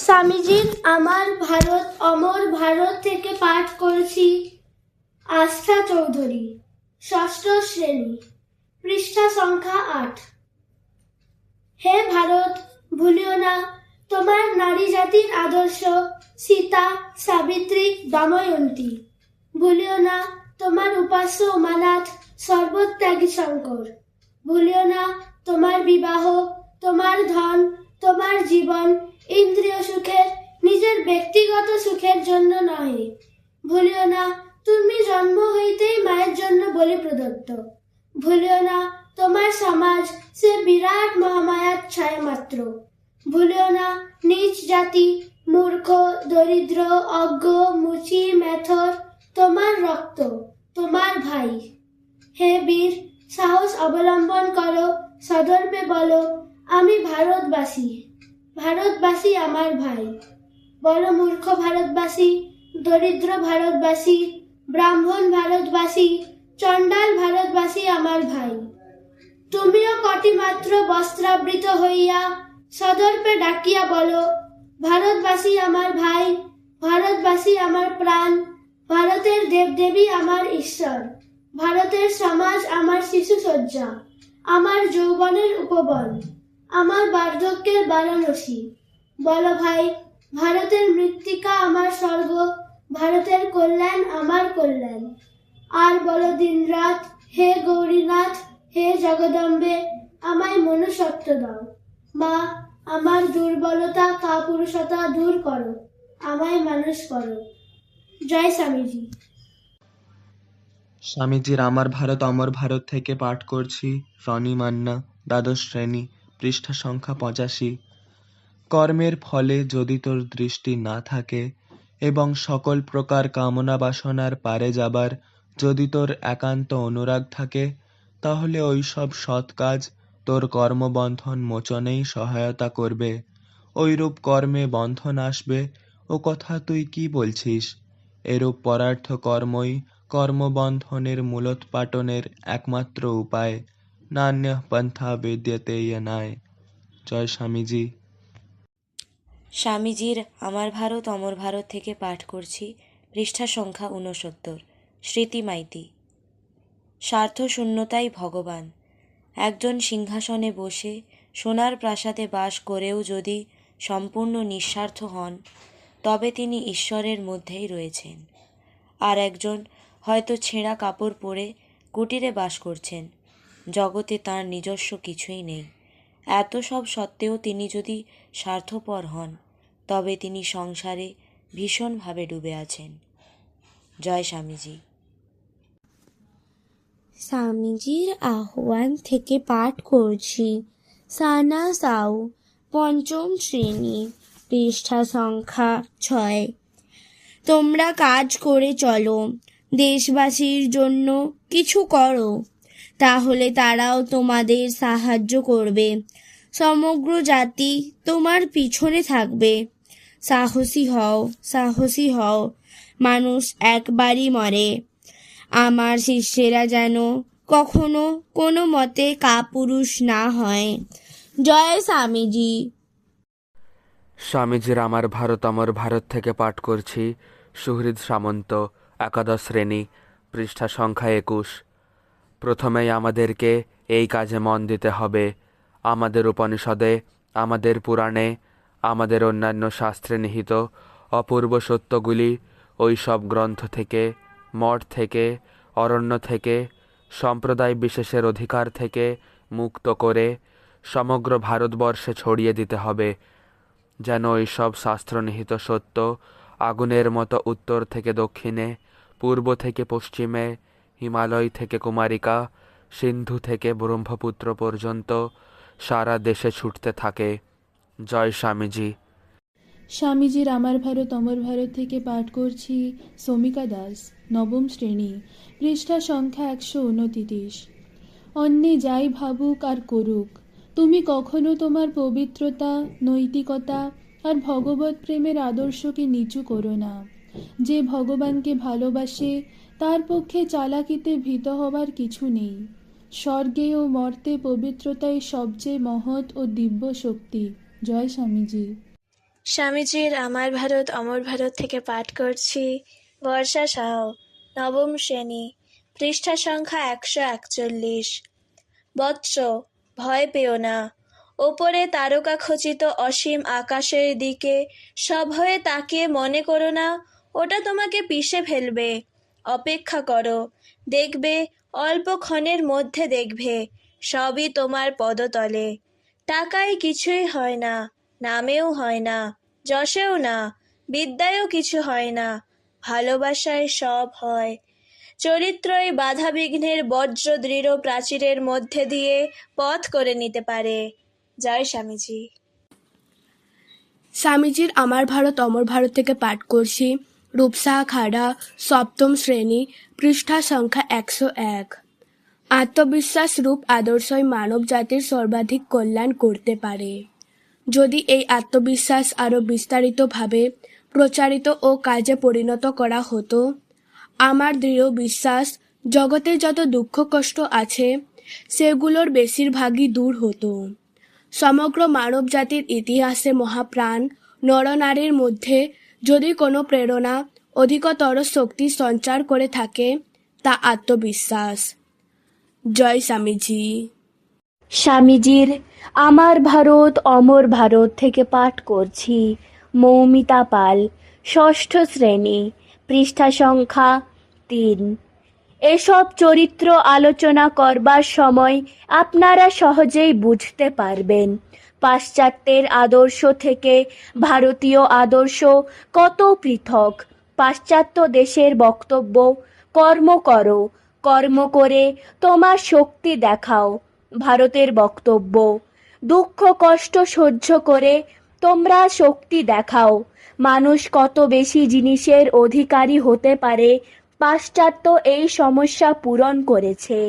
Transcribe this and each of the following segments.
স্বামীজির আমার ভারত অমর ভারত থেকে পাঠ করছি আস্থা চৌধুরী, ষষ্ঠ শ্রেণী, পৃষ্ঠা সংখ্যা ৮। হে ভারত, ভুলিও না তোমার নারী জাতির আদর্শ সীতা, সাবিত্রী, দময়ন্তী। ভুলিও না তোমার উপাস্য উমানাথ, সর্বত্যাগী শঙ্কর। ভুলিও না তোমার বিবাহ, তোমার ধন, তোমার জীবন ইন্দ্রিয় সুখের, নিজের ব্যক্তিগত সুখের জন্য নহে। ভুলিও না তুমি জন্ম হইতেই মায়ের জন্য বলি প্রদত্ত। ভুলিও না তোমার সমাজ সে বিরাট মহামায়ার ছায়া মাত্র। ভুলিও না নীচ জাতি, মূর্খ, দরিদ্র, অজ্ঞ, মুচি, মেথর তোমার রক্ত, তোমার ভাই। হে বীর, সাহস অবলম্বন করো, সদর্পে বলো আমি ভারতবাসী। ভারতবাসী আমার ভাই। বলো মূর্খ ভারতবাসী, দরিদ্র ভারতবাসী, ব্রাহ্মণ ভারতবাসী, চণ্ডাল ভারতবাসী আমার ভাই। তুমিও কটি মাত্র বস্ত্রাবৃত হইয়া সদর্পে ডাকিয়া বলো ভারতবাসী আমার ভাই, ভারতবাসী আমার প্রাণ, ভারতের দেবদেবী আমার ঈশ্বর, ভারতের সমাজ আমার শিশুসজ্জা, আমার যৌবনের উপবন, আমার বার্ধক্যের বারাণসী। বলো ভাই, ভারতের মৃত্তিকা আমার স্বর্গ, ভারতের কল্যাণ আমার কল্যাণ। আর বলো দিনরাত, হে গৌরীনাথ, হে জগদম্বে, আমায় মনুষ্যত্ব দাও। মা, আমার দুর্বলতা কাপুরুষতা দূর করো, আমায় মানুষ করো। জয় স্বামীজি। স্বামীজির আমার ভারত অমর ভারত থেকে পাঠ করছি রনি মান্না, দ্বাদশ শ্রেণী, পৃষ্ঠা সংখ্যা ৮৫। কর্মের ফলে যদি তোর দৃষ্টি না থাকে এবং সকল প্রকার কামনা বাসনার পারে যাবার যদি তোর একান্ত অনুরাগ থাকে, তাহলে ওই সব সৎ কাজ তোর কর্মবন্ধন মোচনেই সহায়তা করবে। ওইরূপ কর্মে বন্ধন আসবে, ও কথা তুই কি বলছিস? এরূপ পরার্থ কর্মই কর্মবন্ধনের মূলোৎপাটনের একমাত্র উপায়। নান্যঃ পন্থা বিদ্যতে ইয়নায়। জয় স্বামীজি। স্বামীজির আমার ভারত অমর ভারত থেকে পাঠ করছি পৃষ্ঠা সংখ্যা ৬৯। স্মৃতি মাইতি। স্বার্থশূন্যতাই ভগবান। একজন সিংহাসনে বসে সোনার প্রাসাদে বাস করেও যদি সম্পূর্ণ নিঃস্বার্থ হন, তবে তিনি ঈশ্বরের মধ্যেই রয়েছেন। আর একজন হয়তো ছেঁড়া কাপড় পরে কুটিরে বাস করছেন, জগতে তাঁর নিজস্ব কিছুই নেই। এত সব সত্ত্বেও তিনি যদি স্বার্থপর হন, তবে তিনি সংসারে ভীষণভাবে ডুবে আছেন। জয় স্বামীজি। স্বামীজির আহ্বান থেকে পাঠ করছি সানা সাউ, পঞ্চম শ্রেণী, পৃষ্ঠা সংখ্যা ৬। তোমরা কাজ করে চলো, দেশবাসীর জন্য কিছু করো, তাহলে তারাও তোমাদের সাহায্য করবে। সমগ্র জাতি তোমার পিছনে থাকবে। সাহসী হও, সাহসী হও, মানুষ একবারই মরে। আমার শিষ্যেরা যেন কখনো কোনো মতে কাপুরুষ না হয়। জয় স্বামীজি। স্বামীজির আমার ভারত অমর ভারত থেকে পাঠ করছি সুহৃদ সামন্ত, একাদশ শ্রেণী, পৃষ্ঠা সংখ্যা ২১। প্রথমেই আমাদেরকে এই কাজে মন দিতে হবে। আমাদের উপনিষদে, আমাদের পুরাণে, আমাদের অন্যান্য শাস্ত্রে নিহিত অপূর্ব সত্যগুলি ওই সব গ্রন্থ থেকে, মঠ থেকে, অরণ্য থেকে, সম্প্রদায় বিশেষের অধিকার থেকে মুক্ত করে সমগ্র ভারতবর্ষে ছড়িয়ে দিতে হবে, যেন ওই সব শাস্ত্রনিহিত সত্য আগুনের মতো উত্তর থেকে দক্ষিণে, পূর্ব থেকে পশ্চিমে, হিমালয় থেকে কুমারিকা, সিন্ধু থেকে ব্রহ্মপুত্র পর্যন্ত সারা দেশে ছুটতে থাকে। জয় স্বামীজি। স্বামীজির আমার ভারত অমর ভারত থেকে পাঠ করছি সৌমিকা দাস, নবম শ্রেণী, পৃষ্ঠা সংখ্যা ১২৯। অন্যে যাই ভাবুক আর করুক, তুমি কখনো তোমার পবিত্রতা, নৈতিকতা আর ভগবত প্রেমের আদর্শকে নিচু করো না। যে ভগবানকে ভালোবাসে তার পক্ষে চালাকিতে ভীত হবার কিছু নেই। স্বর্গে ও মর্তে পবিত্রতাই সবচেয়ে মহৎ ও দিব্য শক্তি। জয় স্বামীজি। স্বামীজির আমার ভারত অমর ভারত থেকে পাঠ করছি বর্ষা সাহ, নবম শ্রেণী, পৃষ্ঠা সংখ্যা 141। বৎস, ভয় পেও না। ওপরে তারকা খচিত অসীম আকাশের দিকে সভয়ে তাকিয়ে মনে করো না ওটা তোমাকে পিষে ফেলবে। অপেক্ষা করো, দেখবে অল্পক্ষণের মধ্যে দেখবে সবই তোমার পদতলে। টাকায় কিছুই হয় না, নামেও হয় না, যশেও না, বিদ্যায়ও কিছু হয় না, ভালোবাসায় সব হয়। চরিত্রই বাধা বিঘ্নের বজ্র দৃঢ় প্রাচীরের মধ্যে দিয়ে পথ করে নিতে পারে। জয় স্বামীজি। স্বামীজির আমার ভারত অমর ভারত থেকে পাঠ করছি রূপসা খাড়া, সপ্তম শ্রেণী, পৃষ্ঠা সংখ্যা 101। আত্মবিশ্বাস রূপ আদর্শই মানব জাতির সর্বাধিক কল্যাণ করতে পারে। যদি এই আত্মবিশ্বাস আরও বিস্তারিতভাবে প্রচারিত ও কাজে পরিণত করা হতো, আমার দৃঢ় বিশ্বাস জগতে যত দুঃখ কষ্ট আছে সেগুলোর বেশিরভাগই দূর হতো। সমগ্র মানব জাতির ইতিহাসে মহাপ্রাণ নরনারীর মধ্যে যদি কোনো প্রেরণা অধিকতর শক্তি সঞ্চার করে থাকে তা আত্মবিশ্বাস। জয় স্বামীজি। স্বামীজির আমার ভারত অমর ভারত থেকে পাঠ করছি মৌমিতা পাল, ষষ্ঠ শ্রেণী, পৃষ্ঠা সংখ্যা 3। এসব চরিত্র আলোচনা করবার সময় আপনারা সহজেই বুঝতে পারবেন পাশ্চাত্যের আদর্শ থেকে ভারতীয় আদর্শ কত পৃথক। পাশ্চাত্য দেশের বক্তব্য কর্ম করো, কর্ম করে তোমার শক্তি দেখাও। ভারতের বক্তব্য দুঃখ কষ্ট সহ্য করে তোমরা শক্তি দেখাও। মানুষ কত বেশি জিনিসের অধিকারী হতে পারে পাশ্চাত্য এই সমস্যা পূরণ করেছে।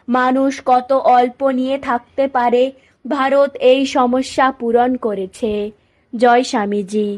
মানুষ কত অল্প নিয়ে থাকতে পারে ভারত এই সমস্যা পূরণ করেছে। জয় স্বামীজি।